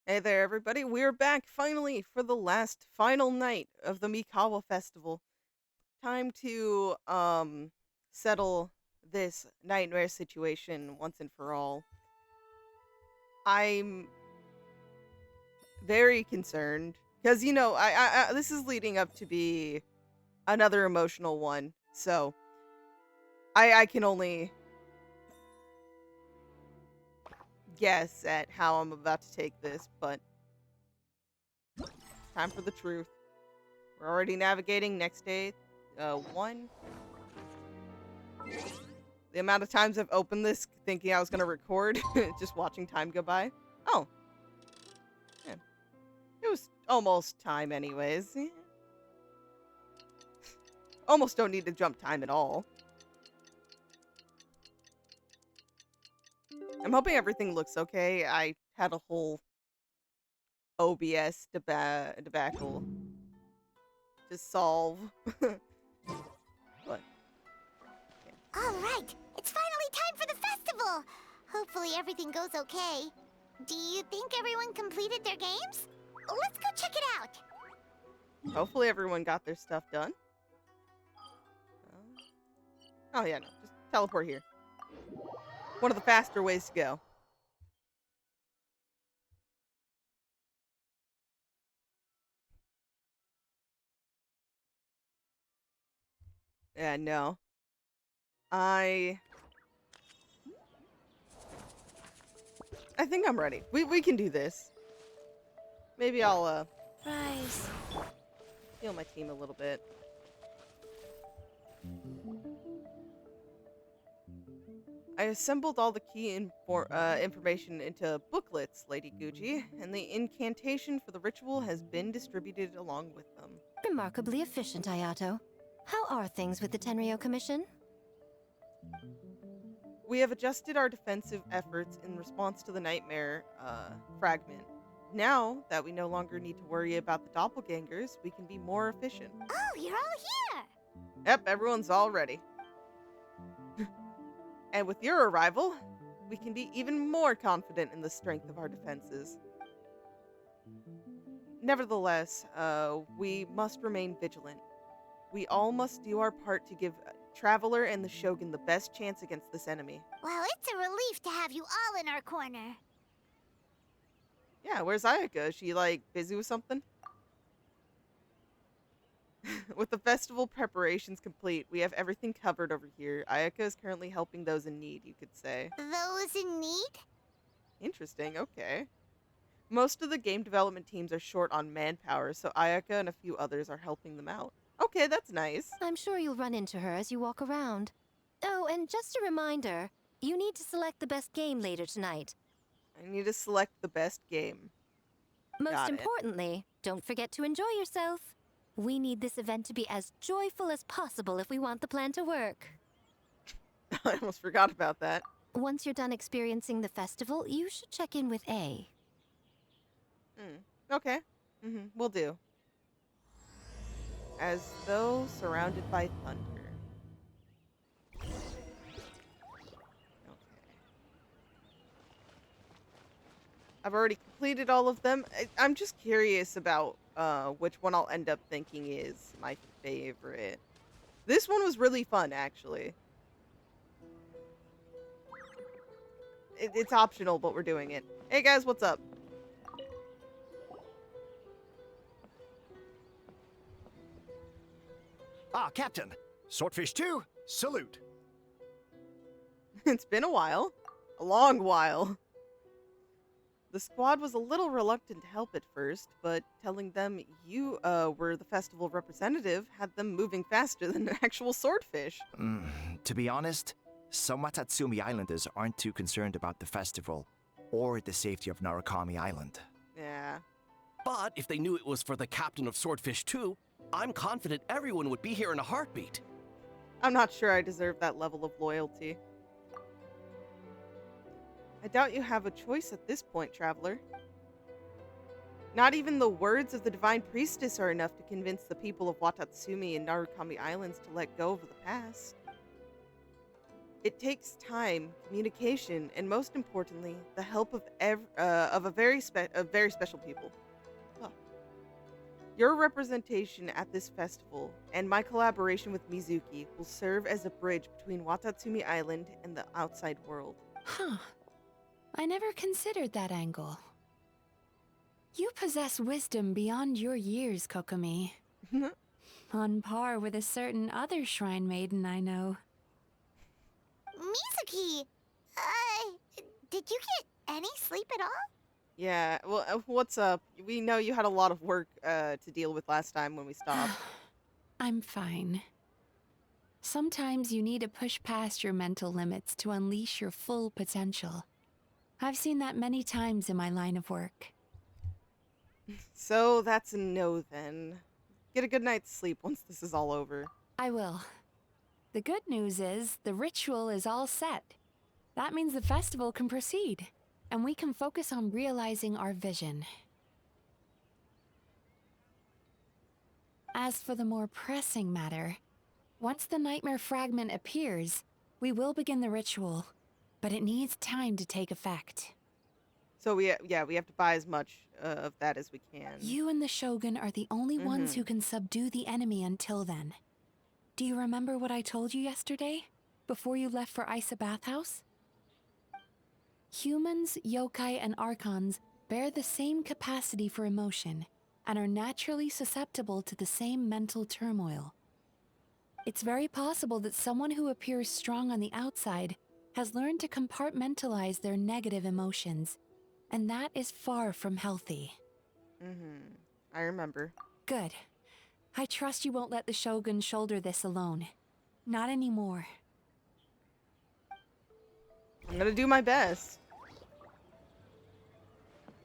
Hey there, everybody. We're back finally for the final night of the Mikawa Festival. Time to settle this nightmare situation once and for all. I'm very concerned because I this is leading up to be another emotional one. So I can only guess at how I'm about to take this, but it's time for the truth. We're already navigating next day, one. The amount of times I've opened this thinking I was going to record, just watching time go by. Oh, yeah. It was almost time anyways. Yeah. Almost don't need to jump time at all. I'm hoping everything looks okay. I had a whole OBS debacle to solve. But, yeah. All right, it's finally time for the festival. Hopefully everything goes okay. Do you think everyone completed their games? Let's go check it out. Hopefully everyone got their stuff done. Oh yeah, no, just teleport here. One of the faster ways to go. Yeah, no. I think I'm ready. We can do this. Maybe I'll Rise. heal my team a little bit. I assembled all the key information into booklets, Lady Gucci, and the incantation for the ritual has been distributed along with them. Remarkably efficient, Ayato. How are things with the Tenryo Commission? We have adjusted our defensive efforts in response to the nightmare fragment. Now that we no longer need to worry about the doppelgangers, we can be more efficient. Oh, you're all here. Yep, everyone's all ready. And with your arrival, we can be even more confident in the strength of our defenses. Nevertheless, we must remain vigilant. We all must do our part to give Traveler and the Shogun the best chance against this enemy. Well, it's a relief to have you all in our corner. Yeah, where's Ayaka? Is she, like, busy with something? With the festival preparations complete, we have everything covered over here. Ayaka is currently helping those in need, you could say. Those in need? Interesting, okay. Most of the game development teams are short on manpower, so Ayaka and a few others are helping them out. Okay, that's nice. I'm sure you'll run into her as you walk around. Oh, and just a reminder, you need to select the best game later tonight. I need to select the best game. Most Got it. importantly, don't forget to enjoy yourself. We need this event to be as joyful as possible if we want the plan to work. I almost forgot about that. Once you're done experiencing the festival, you should check in with A. Okay. Will do. As though surrounded by thunder. Okay. I've already completed all of them. I'm just curious about which one I'll end up thinking is my favorite. This one was really fun, actually. It's optional, but we're doing it. Hey guys, what's up? Ah, Captain. Swordfish 2, salute. It's been a while. A long while. The squad was a little reluctant to help at first, but telling them you were the festival representative had them moving faster than an actual swordfish. To be honest, some Watatsumi Islanders aren't too concerned about the festival or the safety of Narukami Island. Yeah. But if they knew it was for the captain of Swordfish 2, I'm confident everyone would be here in a heartbeat. I'm not sure I deserve that level of loyalty. I doubt you have a choice at this point, Traveler. Not even the words of the Divine Priestess are enough to convince the people of Watatsumi and Narukami Islands to let go of the past. It takes time, communication, and most importantly, the help of a very special people. Huh. Your representation at this festival and my collaboration with Mizuki will serve as a bridge between Watatsumi Island and the outside world. Huh. I never considered that angle. You possess wisdom beyond your years, Kokomi. On par with a certain other shrine maiden I know. Mizuki, did you get any sleep at all? Yeah, well, what's up? We know you had a lot of work to deal with last time when we stopped. I'm fine. Sometimes you need to push past your mental limits to unleash your full potential. I've seen that many times in my line of work. So that's a no then. Get a good night's sleep once this is all over. I will. The good news is, the ritual is all set. That means the festival can proceed, and we can focus on realizing our vision. As for the more pressing matter, once the nightmare fragment appears, we will begin the ritual, but it needs time to take effect. So we have to buy as much of that as we can. You and the Shogun are the only ones who can subdue the enemy until then. Do you remember what I told you yesterday, before you left for Isa Bathhouse? Humans, yokai, and archons bear the same capacity for emotion, and are naturally susceptible to the same mental turmoil. It's very possible that someone who appears strong on the outside has learned to compartmentalize their negative emotions, and that is far from healthy. I remember. Good. I trust you won't let the Shogun shoulder this alone. Not anymore. I'm gonna do my best.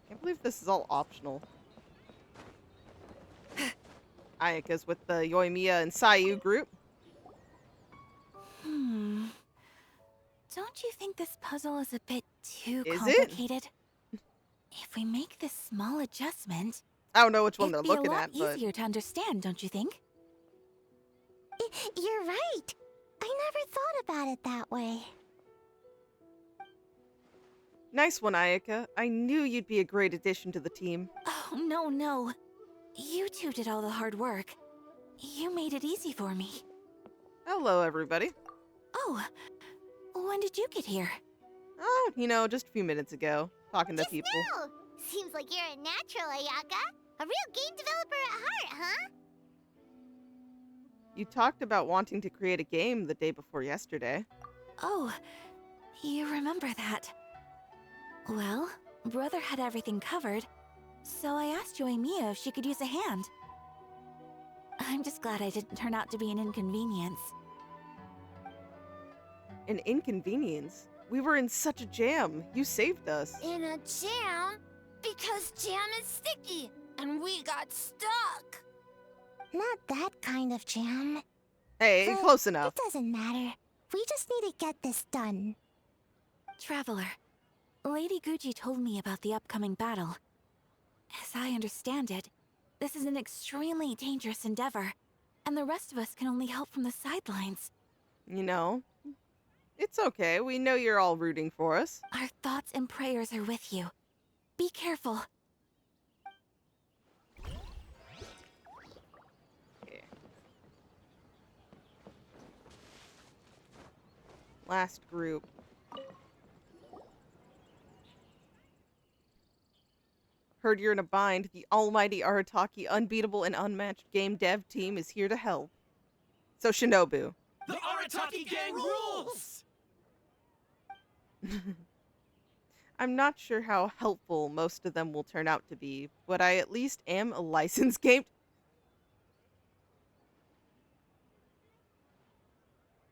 Can't believe this is all optional. Ayaka's with the Yoimiya and Sayu group. Don't you think this puzzle is a bit too Is it? complicated? If we make this small adjustment, I don't know which one they're it'd be a looking lot at, but easier to understand, don't you think? You're right. I never thought about it that way. nice one, Ayaka. I knew you'd be a great addition to the team. Oh, no. You two did all the hard work. You made it easy for me. Hello, everybody. Oh, when did you get here? Oh, just a few minutes ago, talking to Just people. now. Seems like you're a natural, Ayaka. A real game developer at heart, huh? You talked about wanting to create a game the day before yesterday. Oh, you remember that. Well, Brother had everything covered, so I asked Yoimiya if she could use a hand. I'm just glad I didn't turn out to be an inconvenience. An inconvenience? We were in such a jam. You saved us. In a jam? Because jam is sticky, and we got stuck. Not that kind of jam. Hey, But close enough. It doesn't matter. We just need to get this done. Traveler, Lady Guji told me about the upcoming battle. As I understand it, this is an extremely dangerous endeavor, and the rest of us can only help from the sidelines. It's okay. We know you're all rooting for us. Our thoughts and prayers are with you. Be careful. Okay. Last group. Heard you're in a bind. The almighty Arataki unbeatable and unmatched game dev team is here to help. So Shinobu. The Arataki gang rules! I'm not sure how helpful most of them will turn out to be, but I at least am a licensed game.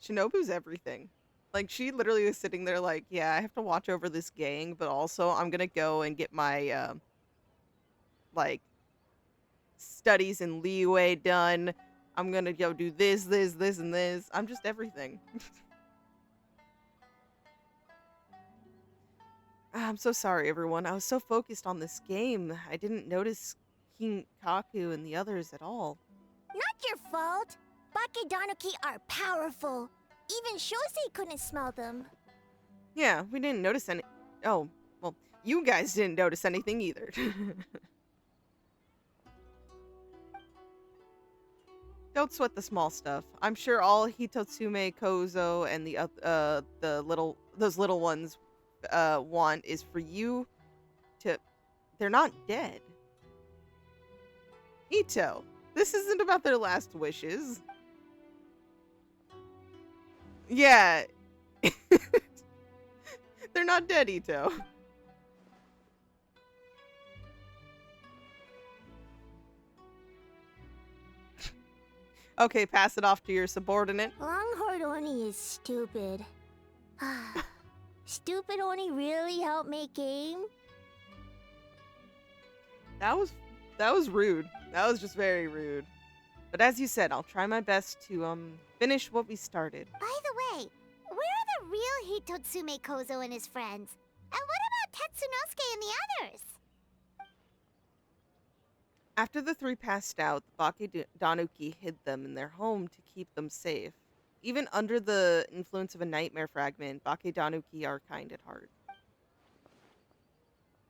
Shinobu's everything. Like, she literally was sitting there like, yeah, I have to watch over this gang, but also I'm gonna go and get my, studies and leeway done. I'm gonna go do this, and this. I'm just everything. I'm so sorry, everyone. I was so focused on this game, I didn't notice King Kaku and the others at all. Not your fault. Bakedanuki are powerful. Even Shosei couldn't smell them. Yeah, we didn't notice any. Oh, well, you guys didn't notice anything either. Don't sweat the small stuff. I'm sure all Hitotsume, Kozo, and those little ones want is for you to. They're not dead. Ito, this isn't about their last wishes. Yeah. They're not dead, Ito. Okay, pass it off to your subordinate. Longhorn Oni is stupid. Stupid Oni really helped make game? That was rude. That was just very rude. But as you said, I'll try my best to finish what we started. By the way, where are the real Hitotsume Kozo and his friends? And what about Tetsunosuke and the others? After the three passed out, the Danuki hid them in their home to keep them safe. Even under the influence of a nightmare fragment, Danuki are kind at heart.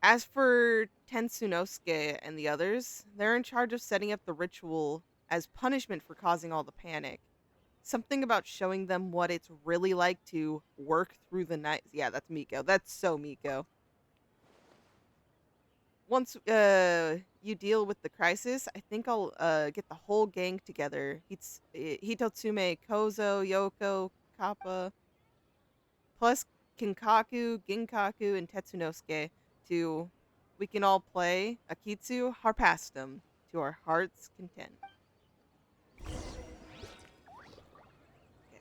As for Tetsunosuke and the others, they're in charge of setting up the ritual as punishment for causing all the panic. Something about showing them what it's really like to work through the night. Yeah, that's Miko. That's so Miko. Once you deal with the crisis, I think I'll get the whole gang together. Hitotsume, Kozo, Yoko, Kappa, plus Kinkaku, Ginkaku, and Tetsunosuke we can all play Akitsu Harpastum to our heart's content. Yeah.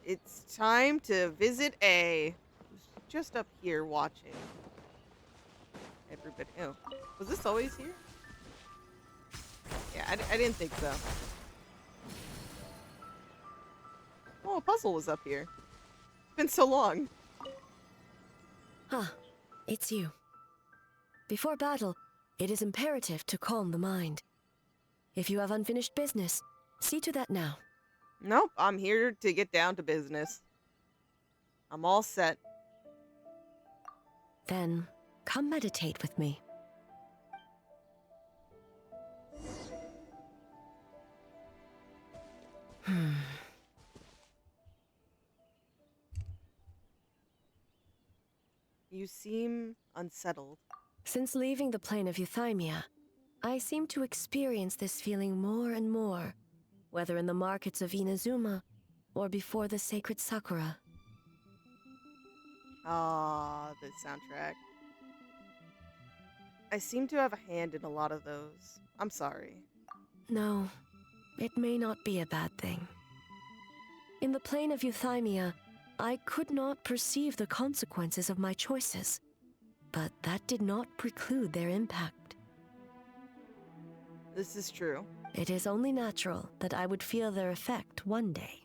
It's time to visit A. Who's just up here watching. Everybody. Oh, was this always here? Yeah, I didn't think so. Oh, a puzzle was up here. It's been so long. Ah, it's you. Before battle, it is imperative to calm the mind. If you have unfinished business, see to that now. Nope, I'm here to get down to business. I'm all set. Then, come meditate with me. You seem unsettled. Since leaving the plane of Euthymia, I seem to experience this feeling more and more, whether in the markets of Inazuma or before the sacred Sakura. Ah, the soundtrack. I seem to have a hand in a lot of those. I'm sorry. No, it may not be a bad thing. In the plane of Euthymia, I could not perceive the consequences of my choices, but that did not preclude their impact. This is true. It is only natural that I would feel their effect one day.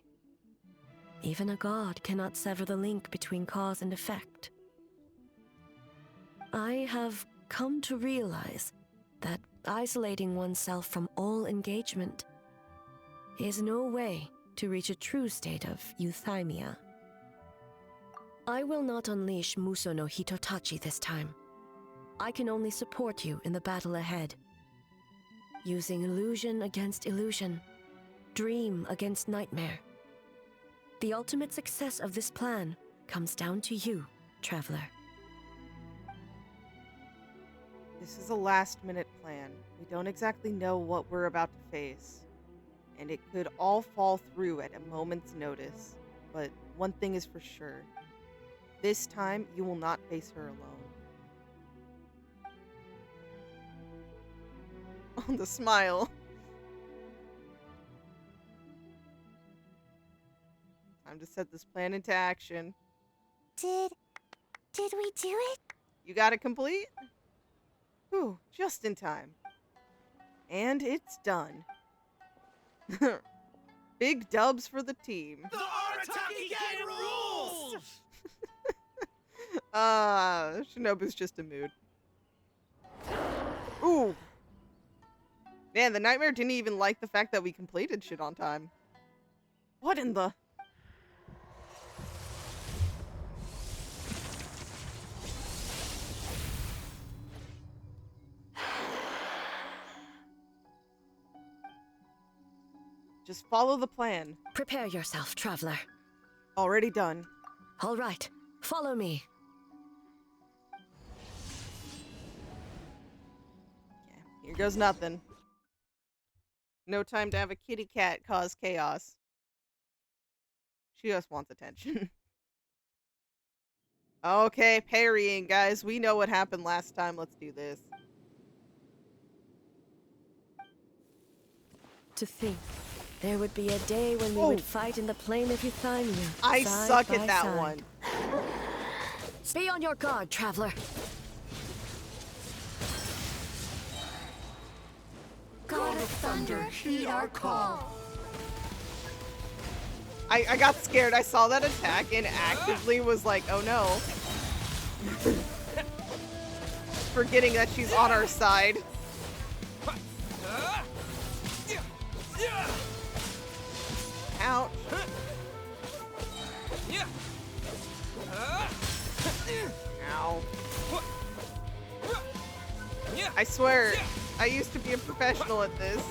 Even a god cannot sever the link between cause and effect. I have come to realize that isolating oneself from all engagement is no way to reach a true state of euthymia. I will not unleash Muso no Hitotachi this time. I can only support you in the battle ahead. Using illusion against illusion, dream against nightmare. The ultimate success of this plan comes down to you, Traveler. This is a last-minute plan. We don't exactly know what we're about to face, and it could all fall through at a moment's notice. But one thing is for sure. This time, you will not face her alone. On the smile. Time to set this plan into action. Did we do it? You got it complete? Whew, just in time. And it's done. Big dubs for the team. The Arataki gang rules! Shinobu's just a mood. Ooh. Man, the Nightmare didn't even like the fact that we completed shit on time. What in the... Just follow the plan. Prepare yourself, traveler. Already done. All right, follow me. Yeah, here goes nothing. No time to have a kitty cat cause chaos. She just wants attention. Okay, parrying, guys. We know what happened last time. Let's do this. To think, there would be a day when we would fight in the plain of Euthymia. I side suck by at that side. one. Be on your guard, traveler. God of Thunder, heed our call. I got scared. I saw that attack and actively was like, oh no. Forgetting that she's on our side. Ouch. Ow. I swear, I used to be a professional at this.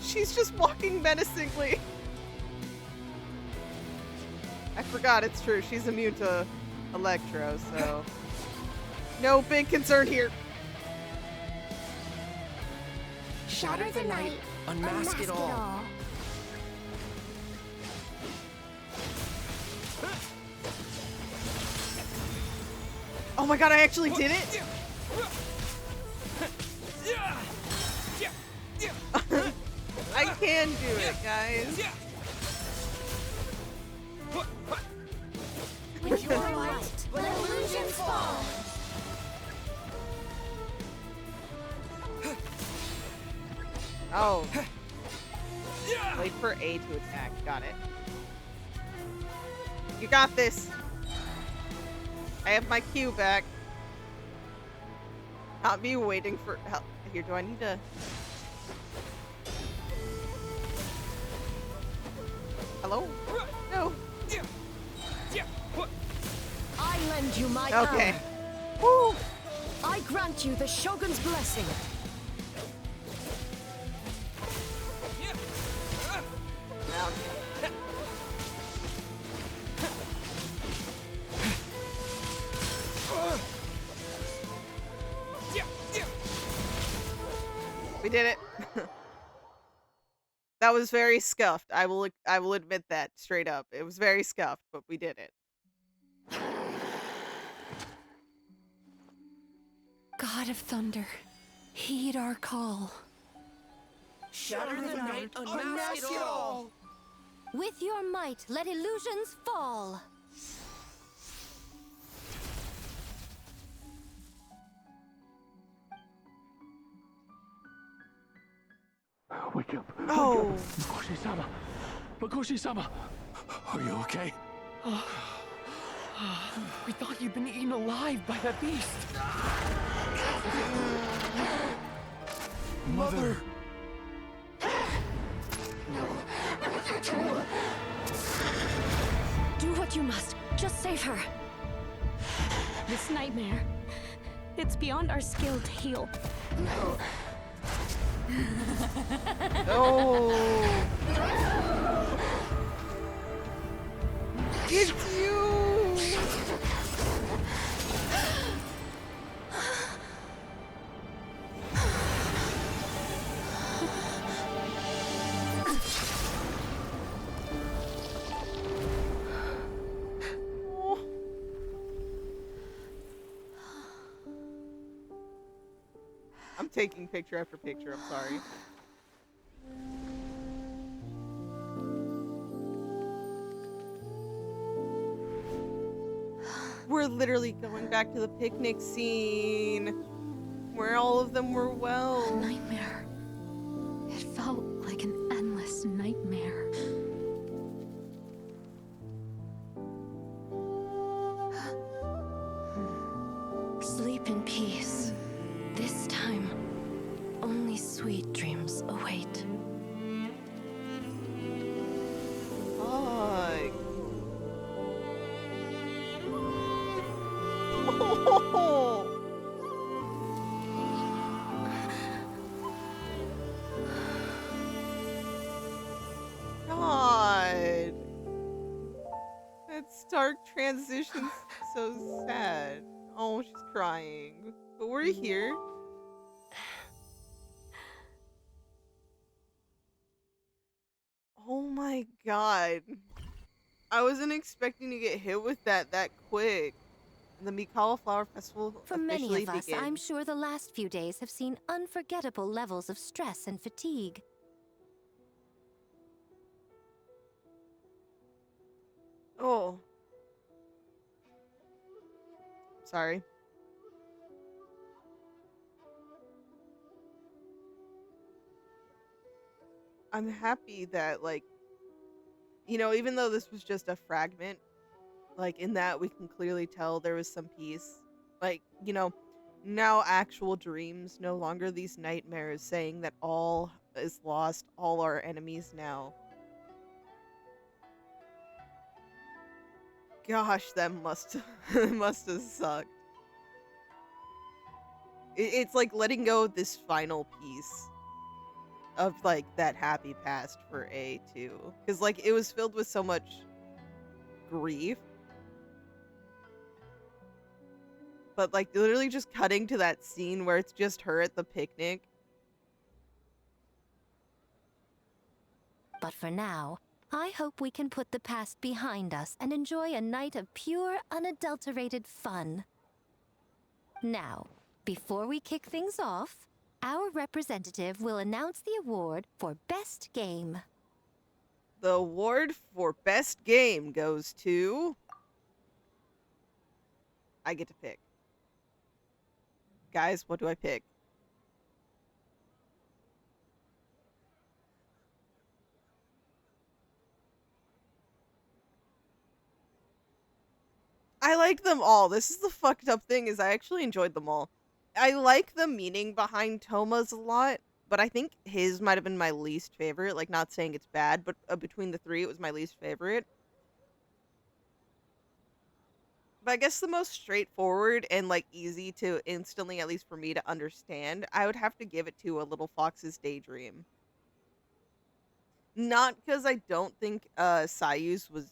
She's just walking menacingly. I forgot, it's true. She's immune to Electro, so... No big concern here. Shatter the night, Unmask it all. Oh my god, I actually did it? I can do it, guys. With your might, let illusions fall. Oh. Wait for A to attack. Got it. You got this. I have my Q back. Not be waiting for help. Here, do I need to... Hello? No. I lend you my Okay. power. Woo! I grant you the Shogun's blessing. Ouch. We did it. That was very scuffed. I will admit that straight up. It was very scuffed, but we did it. God of Thunder, heed our call. Shatter the night, unmask it all. With your might, let illusions fall. Wake up. Oh. Makoshi-sama. Makoshi-sama. Are you okay? We thought you'd been eaten alive by that beast. Mother. Do what you must. Just save her. This nightmare, it's beyond our skill to heal. No. It's you. I'm taking picture after picture, I'm sorry. We're literally going back to the picnic scene where all of them were well. Nightmare. It felt like an endless nightmare. Sleep in peace. This time, God. That Stark transition's so sad. Oh, she's crying. But we're here. Oh my god. I wasn't expecting to get hit with that quick. The Mikawa Flower Festival For many officially of us, begins. I'm sure the last few days have seen unforgettable levels of stress and fatigue. Oh. Sorry. I'm happy that, like, even though this was just a fragment, like, in that we can clearly tell there was some peace. Like, now actual dreams, no longer these nightmares saying that all is lost, all our enemies now. Gosh, that must must have sucked. It's like letting go of this final piece of, like, that happy past for A too, because, like, it was filled with so much grief, but, like, literally just cutting to that scene where it's just her at the picnic. But for now, I hope we can put the past behind us and enjoy a night of pure, unadulterated fun. Now, before we kick things off, our representative will announce the award for Best Game. The award for best game goes to... I get to pick. Guys, what do I pick? I like them all. This is the fucked up thing, is I actually enjoyed them all. I like the meaning behind Toma's a lot, but I think his might have been my least favorite. Like, not saying it's bad, but between the three, it was my least favorite. But I guess the most straightforward and, like, easy to instantly, at least for me, to understand, I would have to give it to A Little Fox's Daydream. Not because I don't think Sayu's was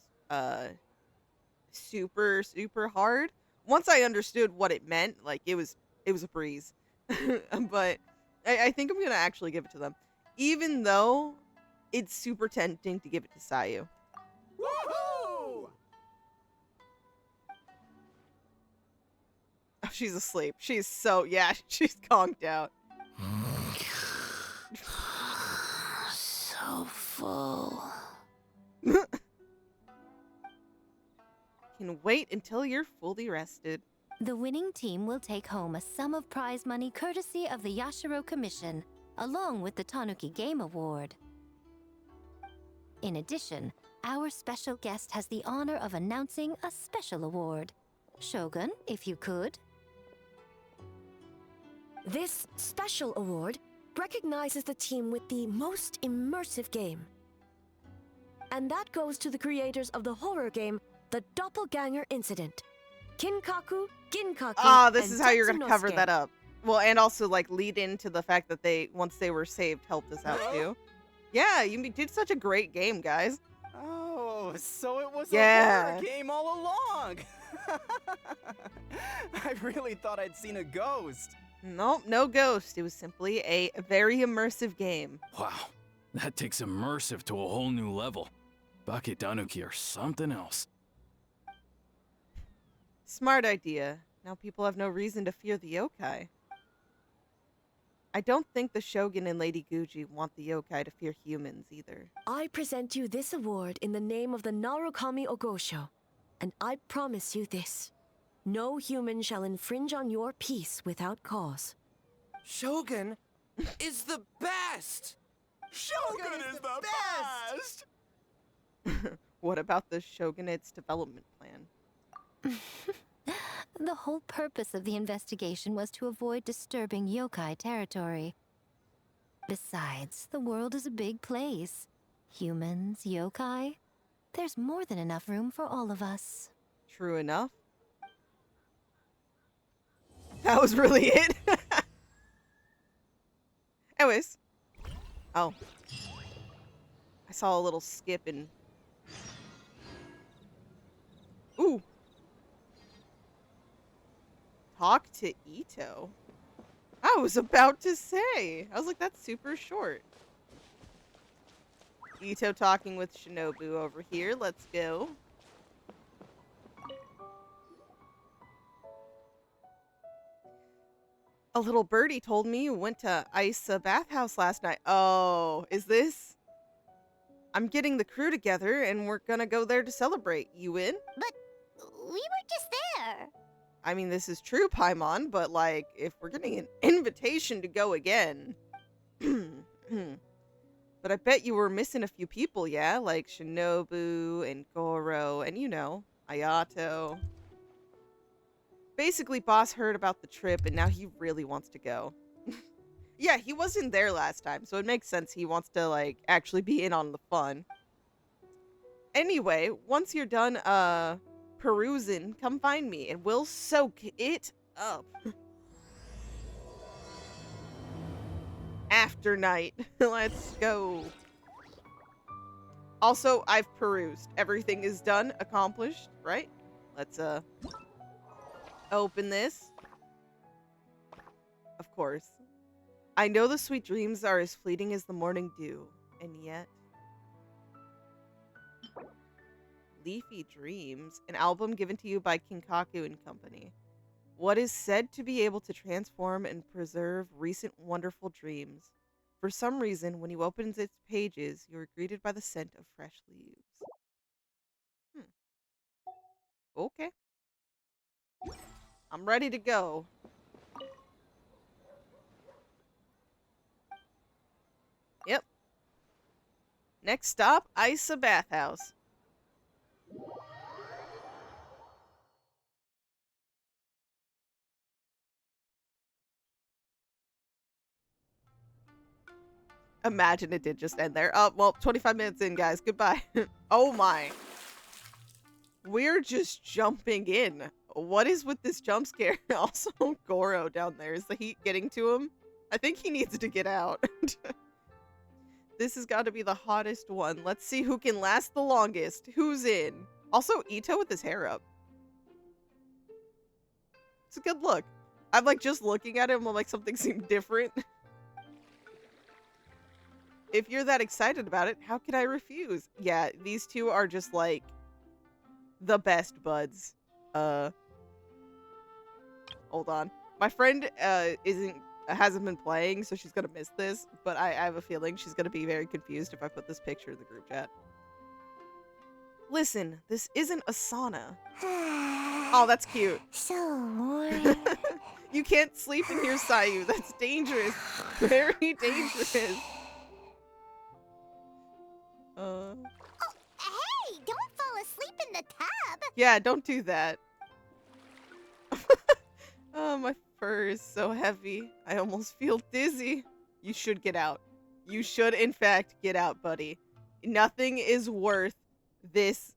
super, super hard. Once I understood what it meant, like, it was a breeze. But I think I'm gonna actually give it to them. Even though it's super tempting to give it to Sayu. Woohoo! Oh, she's asleep. She's she's conked out. So full. Can wait until you're fully rested. The winning team will take home a sum of prize money courtesy of the Yashiro Commission, along with the Tanuki Game Award. In addition, our special guest has the honor of announcing a special award. Shogun, if you could. This special award recognizes the team with the most immersive game. And that goes to the creators of the horror game, The Doppelganger Incident. Kinkaku, Ginkaku, This and is how you're gonna cover Tetsunosuke. that up. Well, and also, like, lead into the fact that once they were saved, helped us out too. Yeah, you did such a great game, guys. Oh, so it was Yeah. a horror game all along. I really thought I'd seen a ghost. Nope, no ghost. It was simply a very immersive game. Wow, that takes immersive to a whole new level. Baketanuki are something else. Smart idea. Now people have no reason to fear the yokai. I don't think the Shogun and Lady Guji want the yokai to fear humans either. I present you this award in the name of the Narukami Ogosho, and I promise you this. No human shall infringe on your peace without cause. Shogun is the best! Shogun is the best! What about the Shogunate's development plan? The whole purpose of the investigation was to avoid disturbing yokai territory. Besides, the world is a big place. Humans, yokai, there's more than enough room for all of us. True enough. That was really it. Anyways. Oh. I saw a little skip and... Ooh. Talk to Ito. I was about to say. I was like, that's super short. Ito talking with Shinobu over here. Let's go. A little birdie told me you went to Isa bathhouse last night. Oh, is this? I'm getting the crew together and we're gonna go there to celebrate. You in? But we were just there. I mean, this is true, Paimon, but like, if we're getting an invitation to go again. But I bet you were missing a few people, yeah? Like Shinobu and Goro and, you know, Ayato. Basically, boss heard about the trip and now he really wants to go. Yeah, he wasn't there last time, so it makes sense he wants to, like, actually be in on the fun. Anyway, once you're done, perusing, come find me and we'll soak it up. After night. Let's go. Also, I've perused. Everything is done, accomplished, right? Let's, open this. Of course. I know the sweet dreams are as fleeting as the morning dew, and yet... Leafy Dreams, an album given to you by Kinkaku and Company. What is said to be able to transform and preserve recent wonderful dreams. For some reason, when you open its pages, you are greeted by the scent of fresh leaves. Okay. I'm ready to go. Yep. Next stop, Isa Bathhouse. Imagine it did just end there. Oh, well, 25 minutes in, guys. Goodbye. Oh my. We're just jumping in. What is with this jump scare? Also, Goro down there. Is the heat getting to him? I think he needs to get out. This has got to be the hottest one. Let's see who can last the longest. Who's in? Also, Ito with his hair up. It's a good look. I'm like just looking at him, I'm like something seemed different. If you're that excited about it, how can I refuse? Yeah, these two are just like the best buds. Hold on. My friend hasn't been playing, so she's gonna miss this, but I have a feeling she's gonna be very confused if I put this picture in the group chat. Listen, this isn't a sauna. Oh, that's cute. So warm. You can't sleep in here, Sayu. That's dangerous. Very dangerous. Oh, hey, don't fall asleep in the tub. Yeah, don't do that. Oh, my fur is so heavy. I almost feel dizzy. You should get out. You should, in fact, get out, buddy. Nothing is worth this,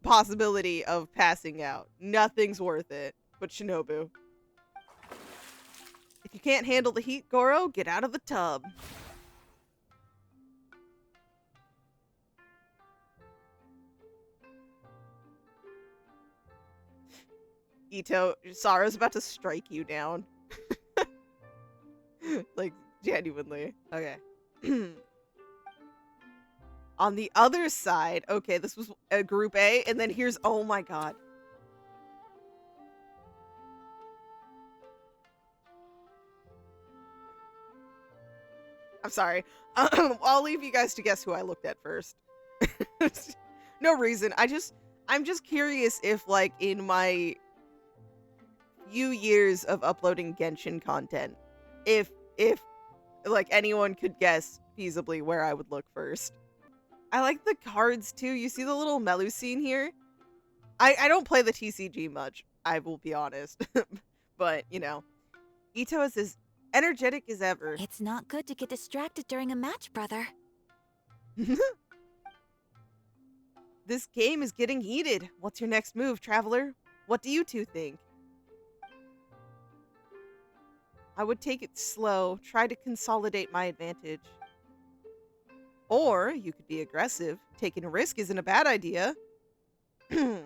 possibility of passing out. Nothing's worth it. But Shinobu. If you can't handle the heat, Goro, get out of the tub. Ito, Sara's about to strike you down. Like, genuinely. Okay. On the other side, okay, this was a group A, and then here's, oh my god. I'm sorry. I'll leave you guys to guess who I looked at first. No reason. I'm just curious if, like, in my few years of uploading Genshin content, if like anyone could guess feasibly where I would look first. I like the cards too. You see the little Melusine here? I don't play the TCG much, I will be honest. But, you know, Ito is as energetic as ever. It's not good to get distracted during a match, brother. This game is getting heated. What's your next move, Traveler? What do you two think? I would take it slow, try to consolidate my advantage. Or you could be aggressive. Taking a risk isn't a bad idea. I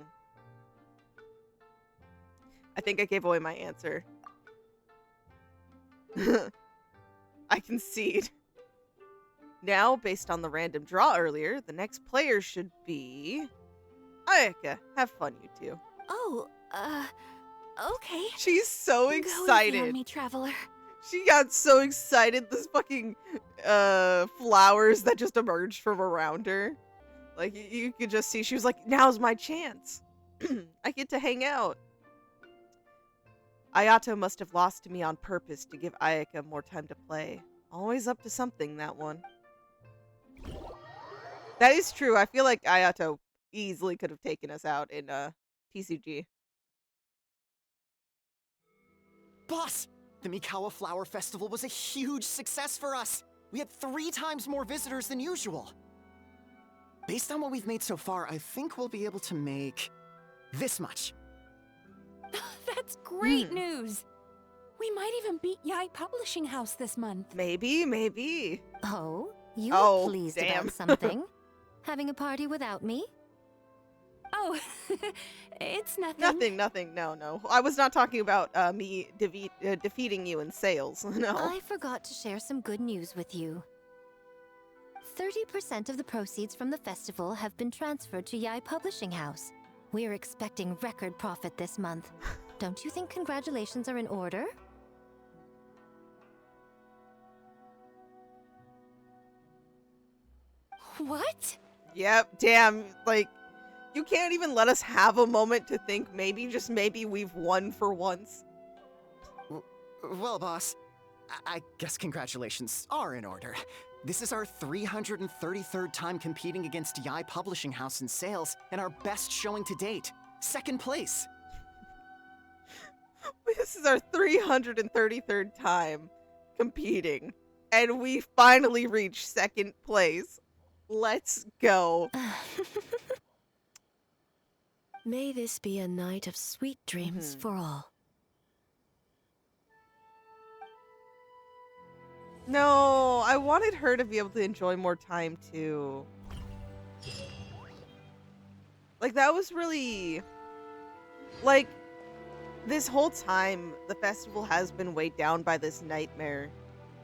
think I gave away my answer. I concede. Now, based on the random draw earlier, the next player should be... Ayaka. Have fun, you two. Oh, okay. She's so Go easy excited. on me, traveler. She got so excited. This fucking flowers that just emerged from around her. Like, you could just see, she was like, now's my chance. I get to hang out. Ayato must have lost to me on purpose to give Ayaka more time to play. Always up to something, that one. That is true. I feel like Ayato easily could have taken us out in TCG. Boss! The Mikawa Flower Festival was a huge success for us! We had 3 times more visitors than usual! Based on what we've made so far, I think we'll be able to make... this much. That's great news! We might even beat Yai Publishing House this month. Maybe. Oh, you Oh, were pleased damn. about something? Having a party without me? Oh, it's nothing. Nothing. No. I was not talking about me defeating you in sales. No. I forgot to share some good news with you. 30% of the proceeds from the festival have been transferred to Yai Publishing House. We're expecting record profit this month. Don't you think congratulations are in order? What? Yep, damn. Like, you can't even let us have a moment to think maybe, just maybe, we've won for once. Well, boss, I guess congratulations are in order. This is our 333rd time competing against Yai Publishing House in sales, and our best showing to date. 2nd place. This is our 333rd time competing, and we finally reached 2nd place. Let's go. May this be a night of sweet dreams for all. No, I wanted her to be able to enjoy more time too. Like, that was really... Like, this whole time, the festival has been weighed down by this nightmare.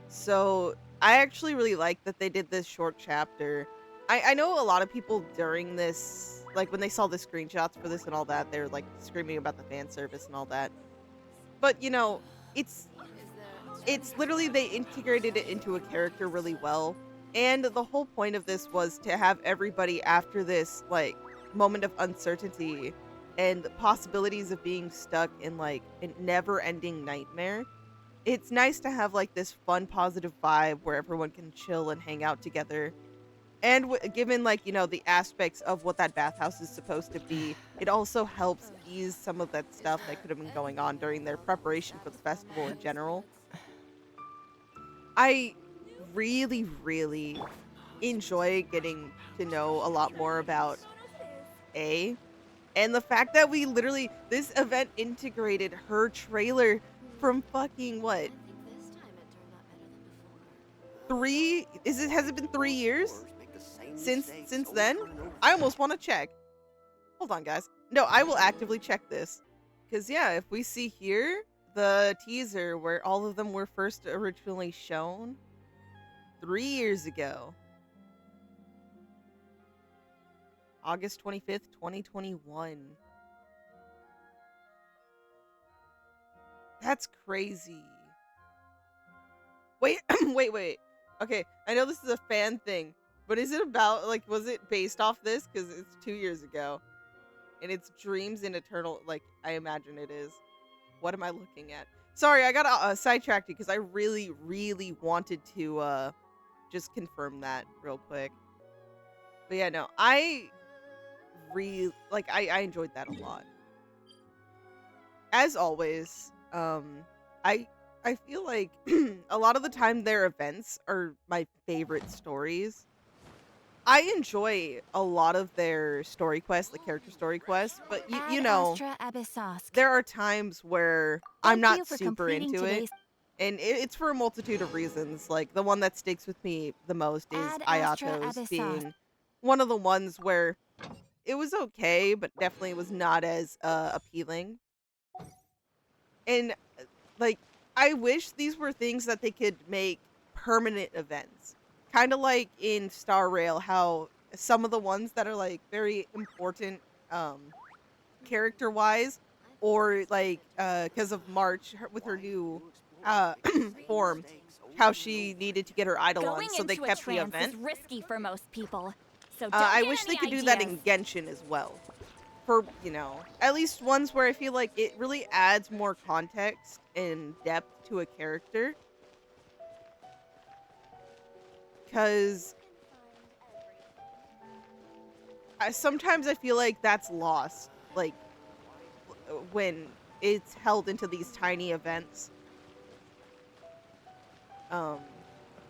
So, I actually really like that they did this short chapter. I know a lot of people during this, like, when they saw the screenshots for this and all that, they were, like, screaming about the fan service and all that. But, you know, it's literally, they integrated it into a character really well. And the whole point of this was to have everybody after this, like, moment of uncertainty and the possibilities of being stuck in, like, a never-ending nightmare. It's nice to have, like, this fun, positive vibe where everyone can chill and hang out together. And given, like, you know, the aspects of what that bathhouse is supposed to be, it also helps ease some of that stuff that could have been going on during their preparation for the festival in general. I really, really enjoy getting to know a lot more about A. And the fact that we literally, this event integrated her trailer from fucking, what? Has it been 3 years? Since then? I almost want to check. Hold on, guys. No, I will actively check this. Because, yeah, if we see here, the teaser where all of them were first originally shown 3 years ago. August 25th, 2021. That's crazy. Wait, wait. Okay, I know this is a fan thing, but is it about, like, was it based off this? Because it's 2 years ago. And it's Dreams in Eternal, like, I imagine it is. What am I looking at? Sorry, I got sidetracked because I really, really wanted to just confirm that real quick. But yeah, no, I enjoyed that a lot. As always, I feel like a lot of the time their events are my favorite stories. I enjoy a lot of their story quests, the character story quests, but you know, there are times where I'm not super into it. And it's for a multitude of reasons. Like, the one that sticks with me the most is Ad astra Ayato's abyssa. being one of the ones where it was okay, but definitely was not as appealing. And like, I wish these were things that they could make permanent events. Kind of like in Star Rail, how some of the ones that are like very important character wise, or like because of March with her new form, how she needed to get her idol on, Going so they into a kept the trance event. is risky for most people, so don't I get wish they any could do ideas. that in Genshin as well. For, at least ones where I feel like it really adds more context and depth to a character. Because sometimes I feel like that's lost, like, when it's held into these tiny events. Um,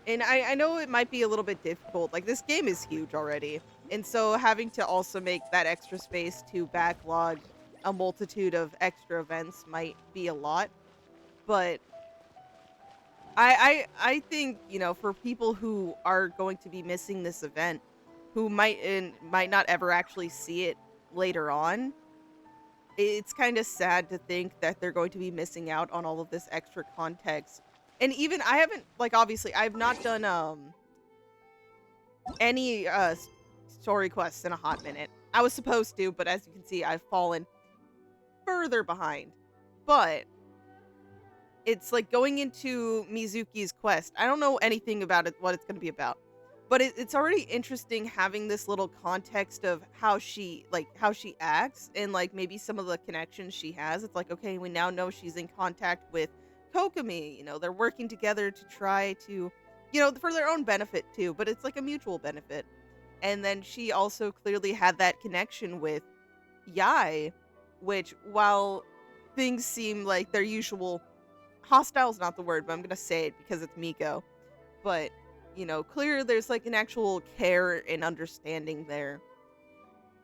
and I know it might be a little bit difficult. Like, this game is huge already. And so having to also make that extra space to backlog a multitude of extra events might be a lot. But I think, for people who are going to be missing this event, who might not ever actually see it later on, it's kind of sad to think that they're going to be missing out on all of this extra context. And even I haven't, like, obviously I've not done any story quests in a hot minute. I was supposed to, but as you can see, I've fallen further behind. But it's like going into Mizuki's quest. I don't know anything about it, what it's going to be about. But it's already interesting having this little context of how she acts, and like maybe some of the connections she has. It's like, okay, we now know she's in contact with Kokomi. They're working together to try to, for their own benefit too, but it's like a mutual benefit. And then she also clearly had that connection with Yai, which, while things seem like their usual, hostile's not the word, but I'm gonna say it because it's Miko. But clear there's like an actual care and understanding there,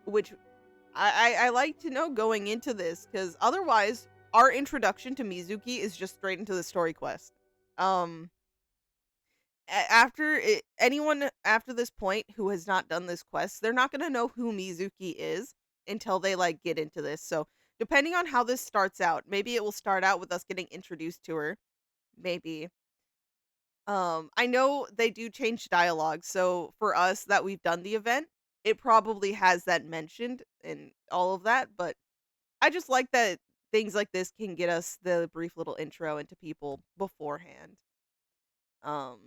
which I like to know going into this, because otherwise our introduction to Mizuki is just straight into the story quest. Anyone after this point who has not done this quest, they're not going to know who Mizuki is until they like get into this. So depending on how this starts out, maybe it will start out with us getting introduced to her, maybe. I know they do change dialogue, so for us that we've done the event, it probably has that mentioned and all of that, but I just like that things like this can get us the brief little intro into people beforehand. Um,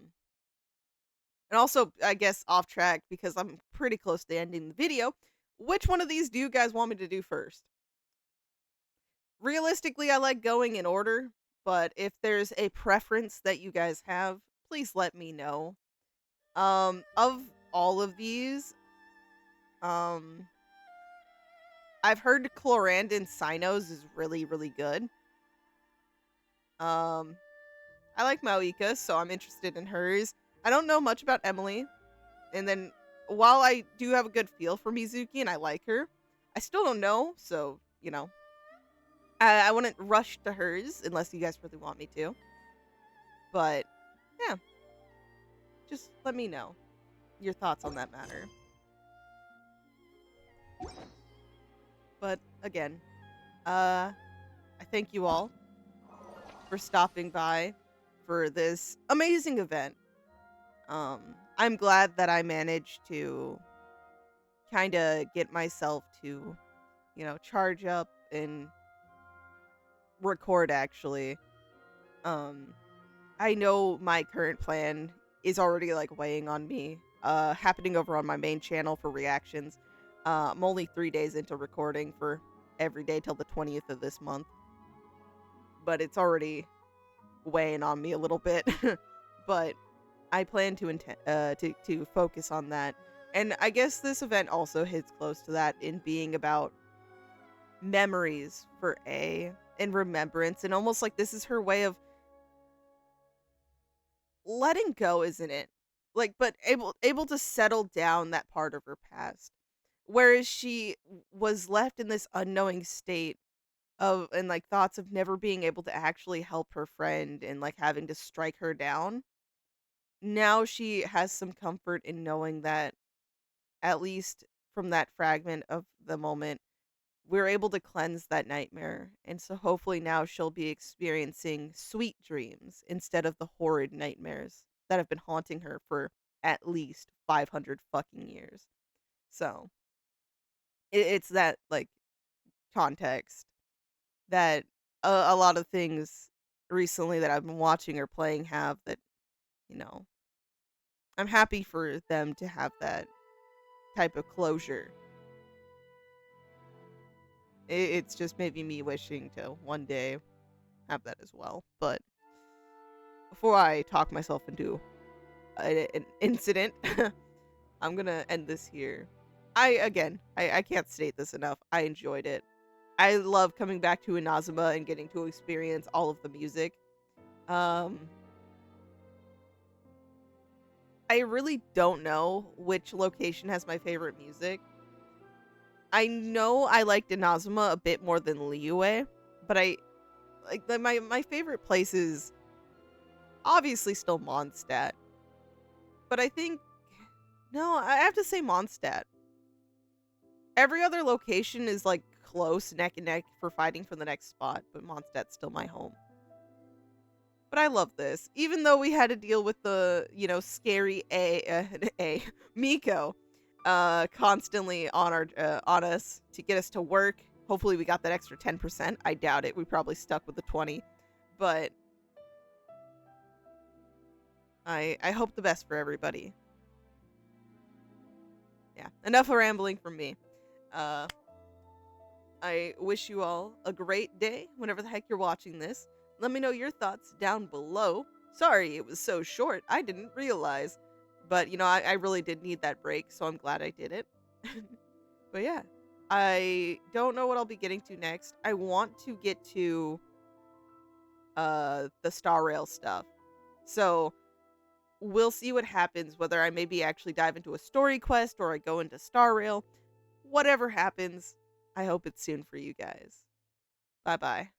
and also, I guess off track because I'm pretty close to ending the video. Which one of these do you guys want me to do first? Realistically, I like going in order, but if there's a preference that you guys have, please let me know. Of all of these, I've heard Chlorandin Sinos is really, really good. I like Maoika, so I'm interested in hers. I don't know much about Emily. And then, while I do have a good feel for Mizuki and I like her, I still don't know, so, I wouldn't rush to hers unless you guys really want me to. But, yeah. Just let me know your thoughts on that matter. But, again, I thank you all for stopping by for this amazing event. I'm glad that I managed to kind of get myself to, charge up and record actually. I know my current plan is already like weighing on me, happening over on my main channel for reactions. I'm only 3 days into recording for every day till the 20th of this month, but it's already weighing on me a little bit. But I plan to focus on that. And I guess this event also hits close to that in being about memories for A and remembrance, and almost like this is her way of letting go, isn't it? Like, but able to settle down that part of her past. Whereas she was left in this unknowing state and like thoughts of never being able to actually help her friend and like having to strike her down. Now she has some comfort in knowing that at least from that fragment of the moment, we're able to cleanse that nightmare. And so hopefully now she'll be experiencing sweet dreams instead of the horrid nightmares that have been haunting her for at least 500 fucking years. So it's that like context that a lot of things recently that I've been watching or playing have that, you know, I'm happy for them to have that type of closure. It's just maybe me wishing to one day have that as well. But before I talk myself into an incident, I'm gonna end this here. I can't state this enough. I enjoyed it. I love coming back to Inazuma and getting to experience all of the music. Um, I really don't know which location has my favorite music. I know I liked Inazuma a bit more than Liyue, but I like my favorite place is obviously still Mondstadt. But I think no, I have to say Mondstadt. Every other location is like close neck and neck for fighting for the next spot, but Mondstadt's still my home. But I love this, even though we had to deal with the scary a Miko, constantly on our on us to get us to work. Hopefully, we got that extra 10%. I doubt it. We probably stuck with the 20, but I hope the best for everybody. Yeah, enough of rambling from me. Uh, I wish you all a great day whenever the heck you're watching this. Let me know your thoughts down below. Sorry it was so short. I didn't realize. But, I really did need that break, so I'm glad I did it. But yeah, I don't know what I'll be getting to next. I want to get to the Star Rail stuff. So we'll see what happens, whether I maybe actually dive into a story quest or I go into Star Rail. Whatever happens, I hope it's soon for you guys. Bye-bye.